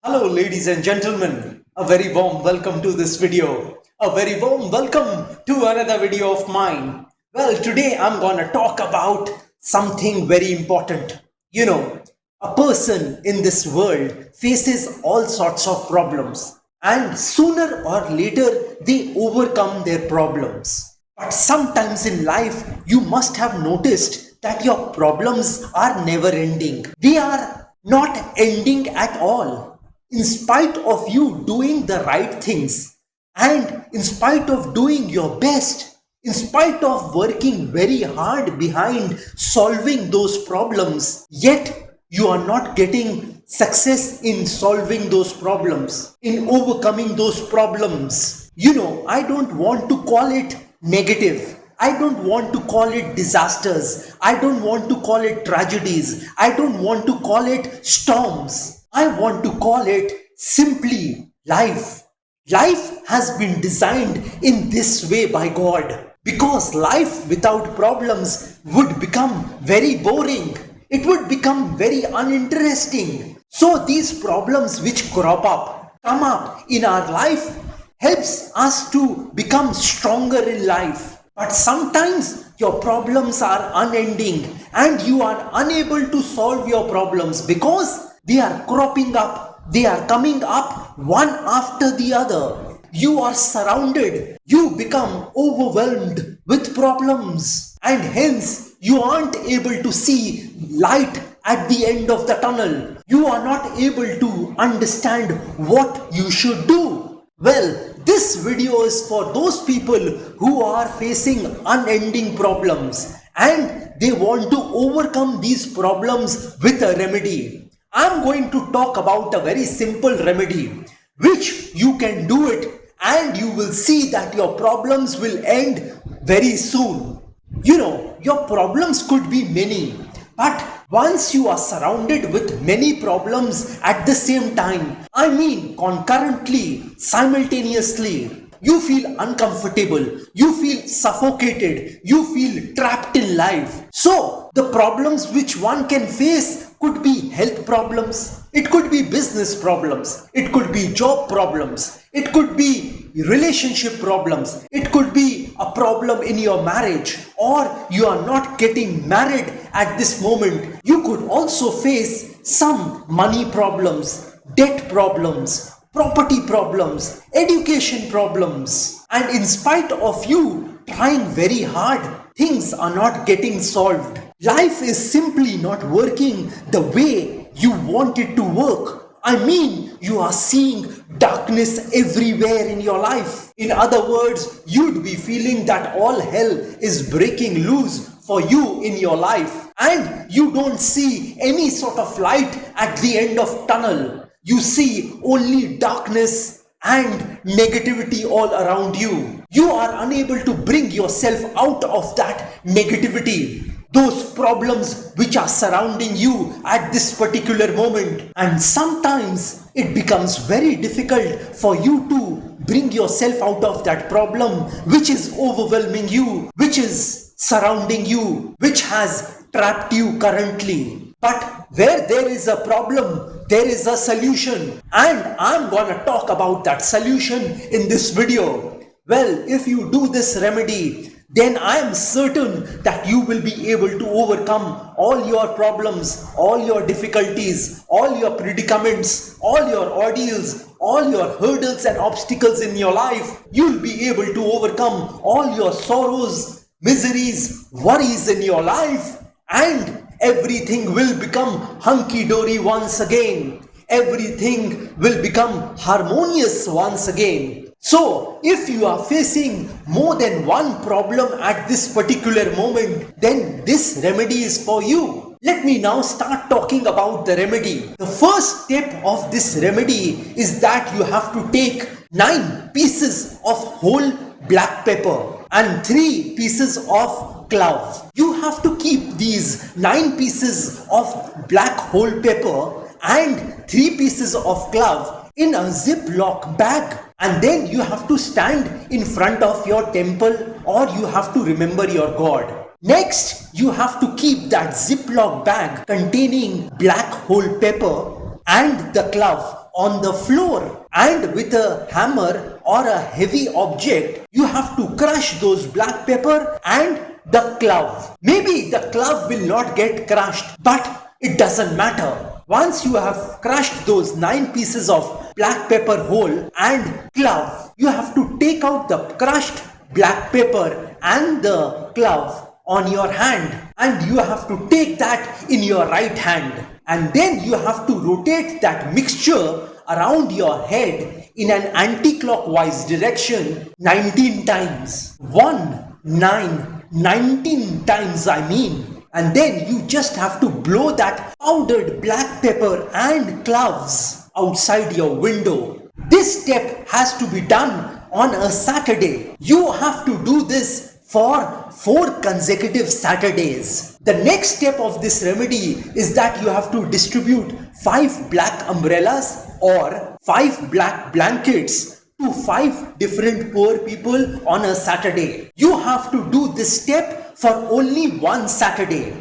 Hello, ladies and gentlemen. A very warm welcome to this video. A very warm welcome to another video of mine. Well, today I'm gonna talk about something very important. A person in this world faces all sorts of problems, and sooner or later they overcome their problems. But sometimes in life, you must have noticed that your problems are never ending. They are not ending at all. In spite of you doing the right things, and in spite of doing your best, in spite of working very hard behind solving those problems, yet you are not getting success in solving those problems, in overcoming those problems. I don't want to call it negative. I don't want to call it disasters. I don't want to call it tragedies. I don't want to call it storms. I want to call it simply life. Life has been designed in this way by God, because life without problems would become very boring. It would become very uninteresting. So these problems which come up in our life helps us to become stronger in life. But sometimes your problems are unending and you are unable to solve your problems because they are cropping up, they are coming up one after the other. You are surrounded, you become overwhelmed with problems, and hence you aren't able to see light at the end of the tunnel. You are not able to understand what you should do. Well, this video is for those people who are facing unending problems and they want to overcome these problems with a remedy. I'm going to talk about a very simple remedy which you can do it and you will see that your problems will end very soon. Your problems could be many, but once you are surrounded with many problems at the same time, I mean concurrently, simultaneously, you feel uncomfortable, you feel suffocated, you feel trapped in life. So, the problems which one can face could be health problems, it could be business problems, it could be job problems, it could be relationship problems, it could be a problem in your marriage, or you are not getting married at this moment. You could also face some money problems, debt problems, property problems, education problems, and in spite of you trying very hard, things are not getting solved. Life is simply not working the way you want it to work. I mean, you are seeing darkness everywhere in your life. In other words, you'd be feeling that all hell is breaking loose for you in your life, and you don't see any sort of light at the end of tunnel. You see only darkness and negativity all around you. You are unable to bring yourself out of that negativity, those problems which are surrounding you at this particular moment. And sometimes it becomes very difficult for you to bring yourself out of that problem which is overwhelming you, which is surrounding you, which has trapped you currently. But where there is a problem, there is a solution, and I'm gonna talk about that solution in this video. Well, if you do this remedy, then I am certain that you will be able to overcome all your problems, all your difficulties, all your predicaments, all your ordeals, all your hurdles and obstacles in your life. You'll be able to overcome all your sorrows, miseries, worries in your life, and everything will become hunky-dory once again. Everything will become harmonious once again. So, if you are facing more than one problem at this particular moment, then this remedy is for you. Let me now start talking about the remedy. The first step of this remedy is that you have to take 9 pieces of whole black pepper and 3 pieces of clove. You have to keep these 9 pieces of black whole pepper and 3 pieces of clove in a Ziploc bag, and then you have to stand in front of your temple, or you have to remember your God. Next, you have to keep that Ziploc bag containing black whole pepper and the clove on the floor, and with a hammer or a heavy object, you have to crush those black pepper and the clove. Maybe the clove will not get crushed, but it doesn't matter. Once you have crushed those 9 pieces of black pepper whole and clove, you have to take out the crushed black pepper and the clove on your hand, and you have to take that in your right hand, and then you have to rotate that mixture around your head in an anti-clockwise direction 19 times. 1, 9, 19 times I mean. And then you just have to blow that powdered black pepper and cloves outside your window. This step has to be done on a Saturday. You have to do this for 4 consecutive Saturdays. The next step of this remedy is that you have to distribute 5 black umbrellas or 5 black blankets to 5 different poor people on a Saturday. You have to do this step for only 1 Saturday.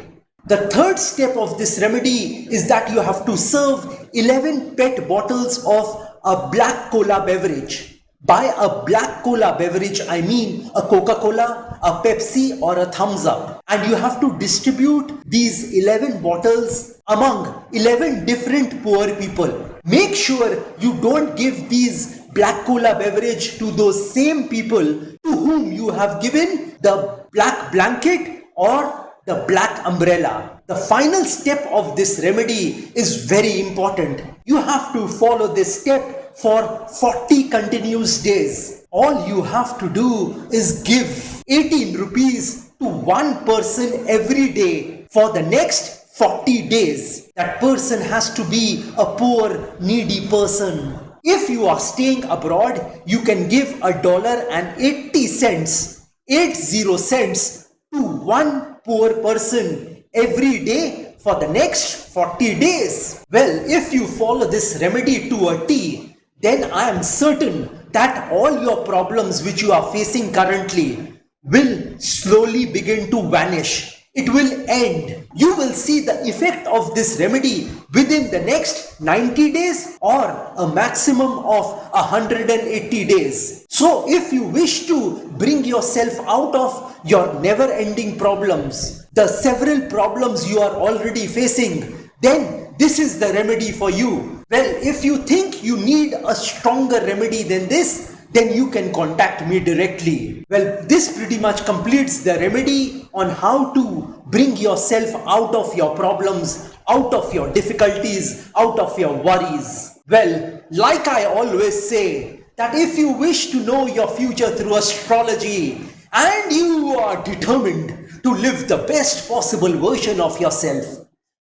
The third step of this remedy is that you have to serve 11 PET bottles of a black cola beverage. By a black cola beverage, I mean a Coca-Cola, a Pepsi or a Thumbs Up. And you have to distribute these 11 bottles among 11 different poor people. Make sure you don't give these black cola beverage to those same people to whom you have given the black blanket or the black umbrella. The final step of this remedy is very important. You have to follow this step for 40 continuous days. All you have to do is give 18 rupees to one person every day for the next 40 days. That person has to be a poor, needy person. If you are staying abroad, you can give $1.80, 80 cents to one poor person every day for the next 40 days. Well, if you follow this remedy to a T, then I am certain that all your problems which you are facing currently will slowly begin to vanish. It will end. You will see the effect of this remedy within the next 90 days or a maximum of 180 days. So if you wish to bring yourself out of your never-ending problems, the several problems you are already facing, then this is the remedy for you. Well, if you think you need a stronger remedy than this, then you can contact me directly. Well, this pretty much completes the remedy on how to bring yourself out of your problems, out of your difficulties, out of your worries. Well, like I always say, that if you wish to know your future through astrology and you are determined to live the best possible version of yourself,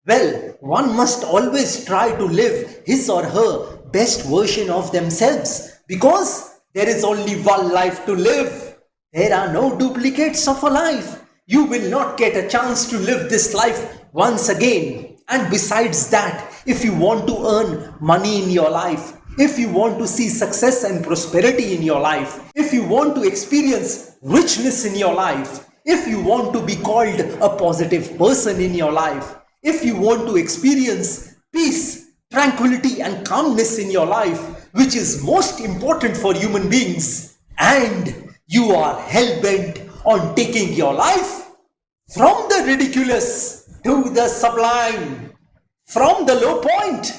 well, one must always try to live his or her best version of themselves, because there is only one life to live. There are no duplicates of a life. You will not get a chance to live this life once again. And besides that, if you want to earn money in your life, if you want to see success and prosperity in your life, if you want to experience richness in your life, if you want to be called a positive person in your life, if you want to experience peace, tranquility and calmness in your life, which is most important for human beings, and you are hell-bent on taking your life from the ridiculous to the sublime, from the low point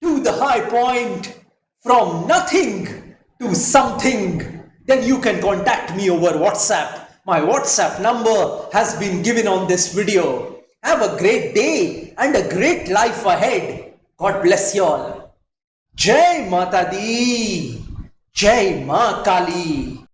to the high point, from nothing to something, then you can contact me over WhatsApp. My WhatsApp number has been given on this video. Have a great day and a great life ahead. God bless you all. Jai Mata Di, Jai Ma Kali.